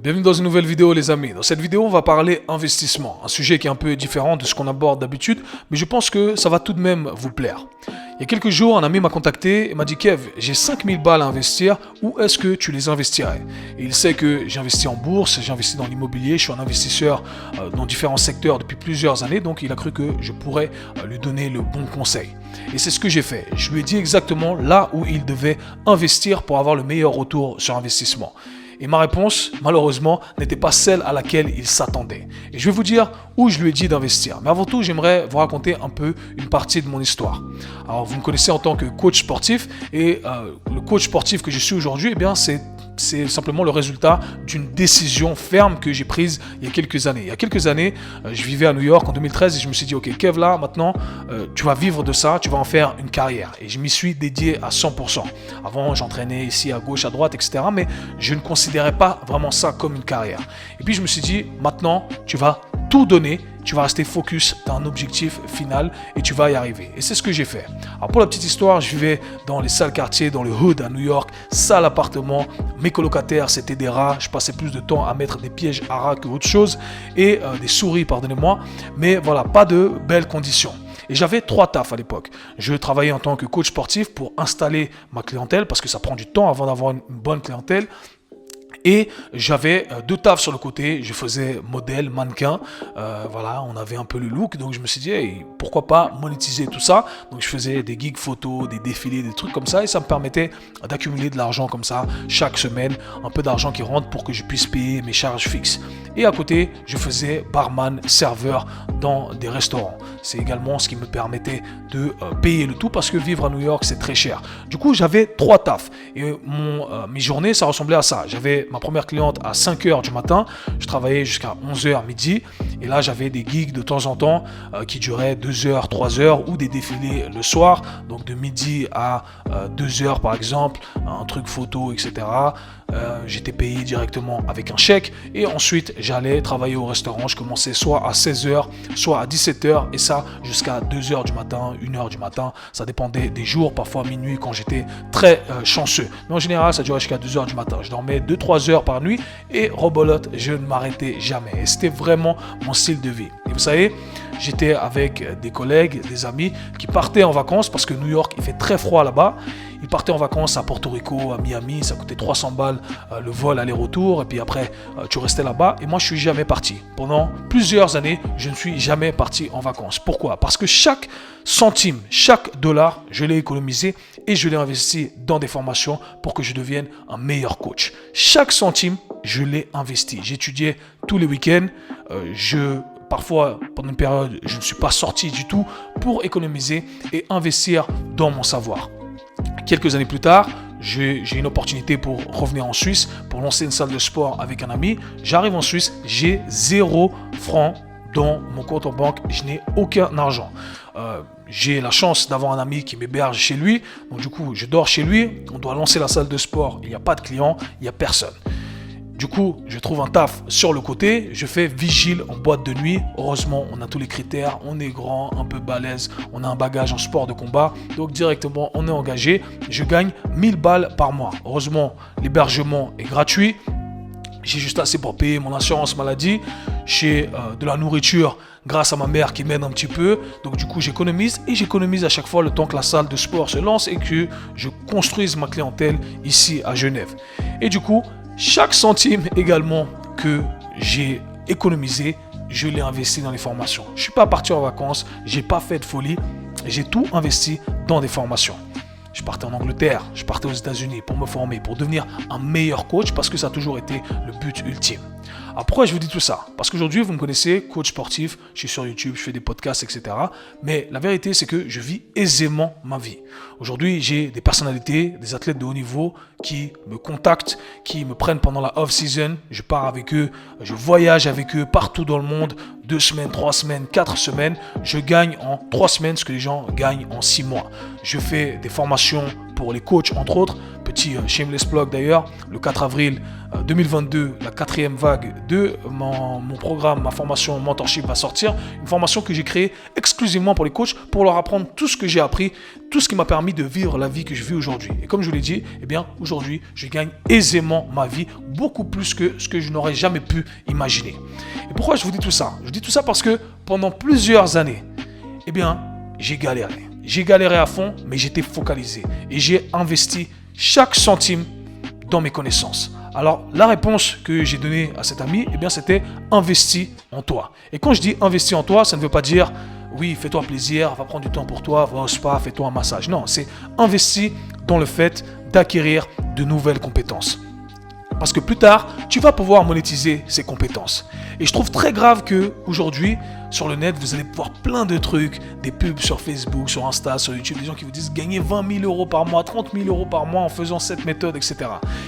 Bienvenue dans une nouvelle vidéo les amis. Dans cette vidéo on va parler investissement, un sujet qui est un peu différent de ce qu'on aborde d'habitude, mais je pense que ça va tout de même vous plaire. Il y a quelques jours un ami m'a contacté et m'a dit Kev, j'ai 5000 balles à investir, où est-ce que tu les investirais? Et il sait que j'ai investi en bourse, j'ai investi dans l'immobilier, je suis un investisseur dans différents secteurs depuis plusieurs années, donc il a cru que je pourrais lui donner le bon conseil. Et c'est ce que j'ai fait, je lui ai dit exactement là où il devait investir pour avoir le meilleur retour sur investissement. Et ma réponse, malheureusement, n'était pas celle à laquelle il s'attendait. Et je vais vous dire où je lui ai dit d'investir. Mais avant tout, j'aimerais vous raconter un peu une partie de mon histoire. Alors, vous me connaissez en tant que coach sportif. Et le coach sportif que je suis aujourd'hui, eh bien, c'est simplement le résultat d'une décision ferme que j'ai prise il y a quelques années. Il y a quelques années, je vivais à New York en 2013 et je me suis dit, ok Kev, là, maintenant, tu vas vivre de ça, tu vas en faire une carrière. Et je m'y suis dédié à 100%. Avant, j'entraînais ici à gauche, à droite, etc. Mais je ne considérais pas vraiment ça comme une carrière. Et puis, je me suis dit, maintenant, tu vas tout donner, tu vas rester focus dans un objectif final et tu vas y arriver. Et c'est ce que j'ai fait. Alors pour la petite histoire, je vivais dans les sales quartiers, dans le hood à New York, sale appartement. Mes colocataires, c'était des rats. Je passais plus de temps à mettre des pièges à rats que autre chose et des souris, pardonnez-moi. Mais voilà, pas de belles conditions. Et j'avais 3 tafs à l'époque. Je travaillais en tant que coach sportif pour installer ma clientèle parce que ça prend du temps avant d'avoir une bonne clientèle. Et j'avais 2 tafs sur le côté, je faisais modèle, mannequin, voilà, on avait un peu le look, donc je me suis dit, hey, pourquoi pas monétiser tout ça. Donc je faisais des gigs photos, des défilés, des trucs comme ça, et ça me permettait d'accumuler de l'argent comme ça, chaque semaine, un peu d'argent qui rentre pour que je puisse payer mes charges fixes. Et à côté, je faisais barman, serveur dans des restaurants. C'est également ce qui me permettait de payer le tout, parce que vivre à New York, c'est très cher. Du coup, j'avais 3 tafs, et mes journées, ça ressemblait à ça. J'avais ma première cliente à 5h du matin, je travaillais jusqu'à 11h midi et là j'avais des gigs de temps en temps qui duraient 2h, 3h ou des défilés le soir, donc de midi à 2h par exemple, un truc photo, etc. J'étais payé directement avec un chèque et ensuite j'allais travailler au restaurant. Je commençais soit à 16h, soit à 17h et ça jusqu'à 2h du matin, 1h du matin. Ça dépendait des jours, parfois minuit quand j'étais très chanceux. Mais en général, ça durait jusqu'à 2h du matin. Je dormais 2-3 heures par nuit et rebolote, je ne m'arrêtais jamais. Et c'était vraiment mon style de vie. Et vous savez, j'étais avec des collègues, des amis qui partaient en vacances parce que New York, il fait très froid là-bas. Ils partaient en vacances à Porto Rico, à Miami, ça coûtait 300 balles le vol aller-retour et puis après tu restais là-bas et moi je suis jamais parti. Pendant plusieurs années, je ne suis jamais parti en vacances. Pourquoi? Parce que chaque centime, chaque dollar, je l'ai économisé et je l'ai investi dans des formations pour que je devienne un meilleur coach. Chaque centime, je l'ai investi. J'étudiais tous les week-ends, parfois, pendant une période, je ne suis pas sorti du tout pour économiser et investir dans mon savoir. Quelques années plus tard, j'ai une opportunité pour revenir en Suisse, pour lancer une salle de sport avec un ami. J'arrive en Suisse, j'ai 0 francs dans mon compte en banque, je n'ai aucun argent. J'ai la chance d'avoir un ami qui m'héberge chez lui, donc du coup, je dors chez lui, on doit lancer la salle de sport, il n'y a pas de clients, il n'y a personne. Du coup, je trouve un taf sur le côté, je fais vigile en boîte de nuit. Heureusement, on a tous les critères, on est grand, un peu balèze, on a un bagage en sport de combat. Donc directement, on est engagé. Je gagne 1000 balles par mois. Heureusement, l'hébergement est gratuit. J'ai juste assez pour payer mon assurance maladie. J'ai de la nourriture grâce à ma mère qui m'aide un petit peu. Donc du coup, j'économise et j'économise à chaque fois le temps que la salle de sport se lance et que je construise ma clientèle ici à Genève. Et du coup, chaque centime également que j'ai économisé, je l'ai investi dans les formations. Je ne suis pas parti en vacances, je n'ai pas fait de folie, j'ai tout investi dans des formations. Je partais en Angleterre, je partais aux États-Unis pour me former, pour devenir un meilleur coach parce que ça a toujours été le but ultime. Alors pourquoi je vous dis tout ça? Parce qu'aujourd'hui, vous me connaissez, coach sportif, je suis sur YouTube, je fais des podcasts, etc. Mais la vérité, c'est que je vis aisément ma vie. Aujourd'hui, j'ai des personnalités, des athlètes de haut niveau qui me contactent, qui me prennent pendant la off-season. Je pars avec eux, je voyage avec eux partout dans le monde, 2 semaines, 3 semaines, 4 semaines. Je gagne en 3 semaines ce que les gens gagnent en 6 mois. Je fais des formations pour les coachs, entre autres. Petit shameless plug d'ailleurs, le 4 avril 2022, la 4e vague de mon programme, ma formation mentorship va sortir. Une formation que j'ai créée exclusivement pour les coachs, pour leur apprendre tout ce que j'ai appris, tout ce qui m'a permis de vivre la vie que je vis aujourd'hui. Et comme je vous l'ai dit, eh bien aujourd'hui, je gagne aisément ma vie, beaucoup plus que ce que je n'aurais jamais pu imaginer. Et pourquoi je vous dis tout ça? Je dis tout ça parce que pendant plusieurs années, eh bien, j'ai galéré. J'ai galéré à fond, mais j'étais focalisé. Et j'ai investi chaque centime dans mes connaissances. Alors, la réponse que j'ai donnée à cet ami, eh bien, c'était investis en toi. Et quand je dis investis en toi, ça ne veut pas dire oui, fais-toi plaisir, va prendre du temps pour toi, va au spa, fais-toi un massage. Non, c'est investis dans le fait d'acquérir de nouvelles compétences. Parce que plus tard, tu vas pouvoir monétiser ces compétences. Et je trouve très grave que aujourd'hui, sur le net, vous allez voir plein de trucs, des pubs sur Facebook, sur Insta, sur YouTube, des gens qui vous disent gagner 20 000 euros par mois, 30 000 euros par mois en faisant cette méthode, etc.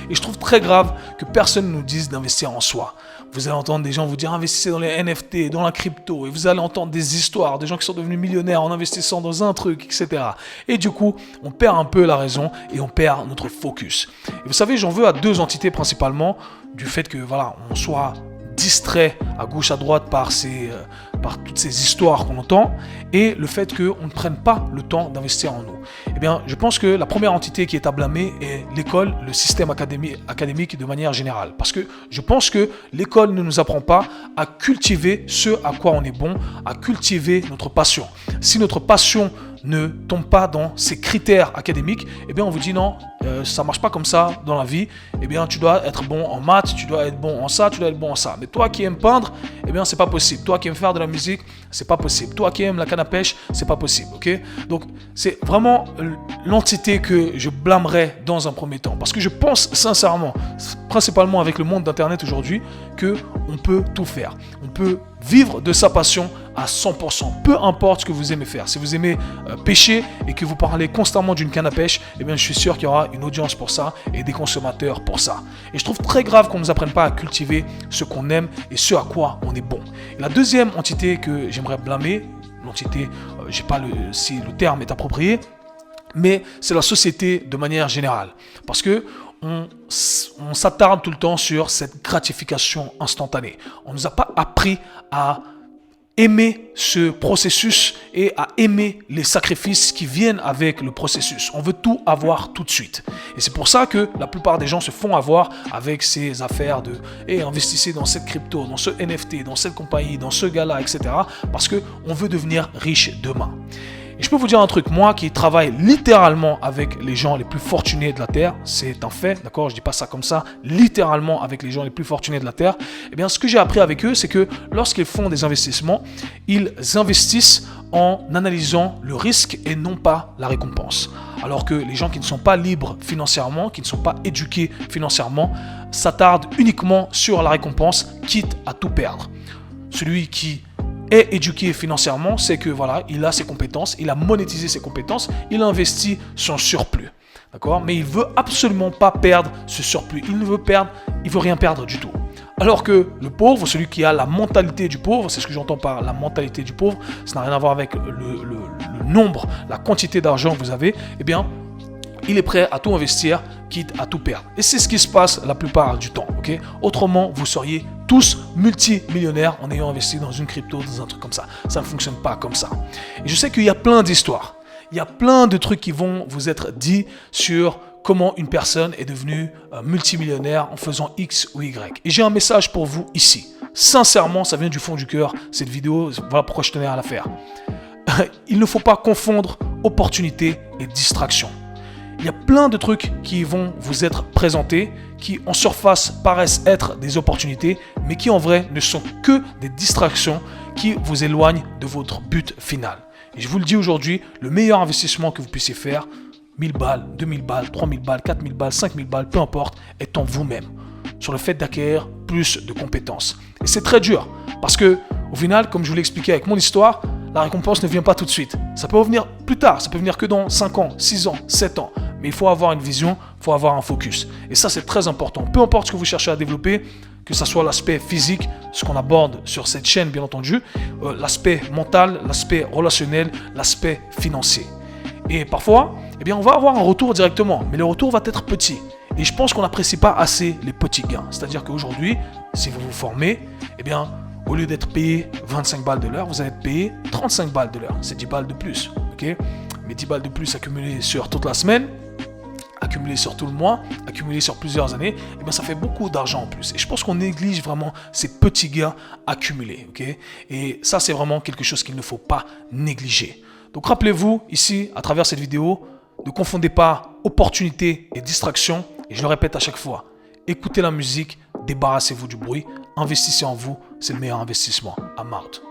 Et je trouve très grave que personne ne nous dise d'investir en soi. Vous allez entendre des gens vous dire investissez dans les NFT, dans la crypto, et vous allez entendre des histoires, des gens qui sont devenus millionnaires en investissant dans un truc, etc. Et du coup, on perd un peu la raison et on perd notre focus. Et vous savez, j'en veux à deux entités principalement, du fait que voilà, on soit distrait à gauche à droite par toutes ces histoires qu'on entend et le fait qu'on ne prenne pas le temps d'investir en nous. Eh bien, je pense que la première entité qui est à blâmer est l'école, le système académique de manière générale. Parce que je pense que l'école ne nous apprend pas à cultiver ce à quoi on est bon, à cultiver notre passion. Si notre passion ne tombe pas dans ces critères académiques, eh bien on vous dit non, ça marche pas comme ça dans la vie. Eh bien tu dois être bon en maths, tu dois être bon en ça, tu dois être bon en ça. Mais toi qui aimes peindre, eh bien c'est pas possible. Toi qui aimes faire de la musique, c'est pas possible. Toi qui aimes la canne à pêche, c'est pas possible. Ok? Donc c'est vraiment l'entité que je blâmerais dans un premier temps, parce que je pense sincèrement, principalement avec le monde d'internet aujourd'hui, que on peut tout faire. On peut vivre de sa passion à 100%, peu importe ce que vous aimez faire. Si vous aimez pêcher et que vous parlez constamment d'une canne à pêche, eh bien je suis sûr qu'il y aura une audience pour ça et des consommateurs pour ça. Et je trouve très grave qu'on ne nous apprenne pas à cultiver ce qu'on aime et ce à quoi on est bon. Et la deuxième entité que j'aimerais blâmer, l'entité, je ne sais pas si le terme est approprié, mais c'est la société de manière générale. Parce que on s'attarde tout le temps sur cette gratification instantanée. On ne nous a pas appris à aimer ce processus et à aimer les sacrifices qui viennent avec le processus. On veut tout avoir tout de suite. Et c'est pour ça que la plupart des gens se font avoir avec ces affaires de investissez dans cette crypto, dans ce NFT, dans cette compagnie, dans ce gars-là, etc. Parce qu'on veut devenir riche demain. Et je peux vous dire un truc, moi qui travaille littéralement avec les gens les plus fortunés de la Terre, c'est un fait, d'accord, je dis pas ça comme ça, littéralement avec les gens les plus fortunés de la Terre, eh bien ce que j'ai appris avec eux, c'est que lorsqu'ils font des investissements, ils investissent en analysant le risque et non pas la récompense. Alors que les gens qui ne sont pas libres financièrement, qui ne sont pas éduqués financièrement, s'attardent uniquement sur la récompense, quitte à tout perdre. Celui qui est éduqué financièrement, c'est que voilà, il a ses compétences, il a monétisé ses compétences, il a investi son surplus. D'accord? Mais il veut absolument pas perdre ce surplus. Il ne veut perdre, il veut rien perdre du tout. Alors que le pauvre, celui qui a la mentalité du pauvre, c'est ce que j'entends par la mentalité du pauvre, ça n'a rien à voir avec le nombre, la quantité d'argent que vous avez, eh bien, il est prêt à tout investir, quitte à tout perdre. Et c'est ce qui se passe la plupart du temps. Okay? Autrement, vous seriez tous multimillionnaires en ayant investi dans une crypto, dans un truc comme ça. Ça ne fonctionne pas comme ça. Et je sais qu'il y a plein d'histoires. Il y a plein de trucs qui vont vous être dits sur comment une personne est devenue multimillionnaire en faisant X ou Y. Et j'ai un message pour vous ici. Sincèrement, ça vient du fond du cœur, cette vidéo. Voilà pourquoi je tenais à la faire. Il ne faut pas confondre opportunité et distraction. Il y a plein de trucs qui vont vous être présentés, qui en surface paraissent être des opportunités, mais qui en vrai ne sont que des distractions qui vous éloignent de votre but final. Et je vous le dis aujourd'hui, le meilleur investissement que vous puissiez faire, 1000 balles, 2000 balles, 3000 balles, 4000 balles, 5000 balles, peu importe, est en vous-même, sur le fait d'acquérir plus de compétences. Et c'est très dur, parce que au final, comme je vous l'ai expliqué avec mon histoire, la récompense ne vient pas tout de suite. Ça peut revenir plus tard, ça peut venir que dans 5 ans, 6 ans, 7 ans. Mais il faut avoir une vision, il faut avoir un focus. Et ça, c'est très important. Peu importe ce que vous cherchez à développer, que ce soit l'aspect physique, ce qu'on aborde sur cette chaîne, bien entendu, l'aspect mental, l'aspect relationnel, l'aspect financier. Et parfois, eh bien on va avoir un retour directement, mais le retour va être petit. Et je pense qu'on n'apprécie pas assez les petits gains. C'est-à-dire qu'aujourd'hui, si vous vous formez, eh bien, au lieu d'être payé 25 balles de l'heure, vous allez être payé 35 balles de l'heure. C'est 10 balles de plus, ok? Mais 10 balles de plus accumulées sur toute la semaine, accumulées sur tout le mois, accumulées sur plusieurs années, eh bien, ça fait beaucoup d'argent en plus. Et je pense qu'on néglige vraiment ces petits gains accumulés, ok? Et ça, c'est vraiment quelque chose qu'il ne faut pas négliger. Donc, rappelez-vous, ici, à travers cette vidéo, ne confondez pas opportunité et distraction. Et je le répète à chaque fois, écoutez la musique, débarrassez-vous du bruit, investissez en vous, c'est le meilleur investissement. I'm out.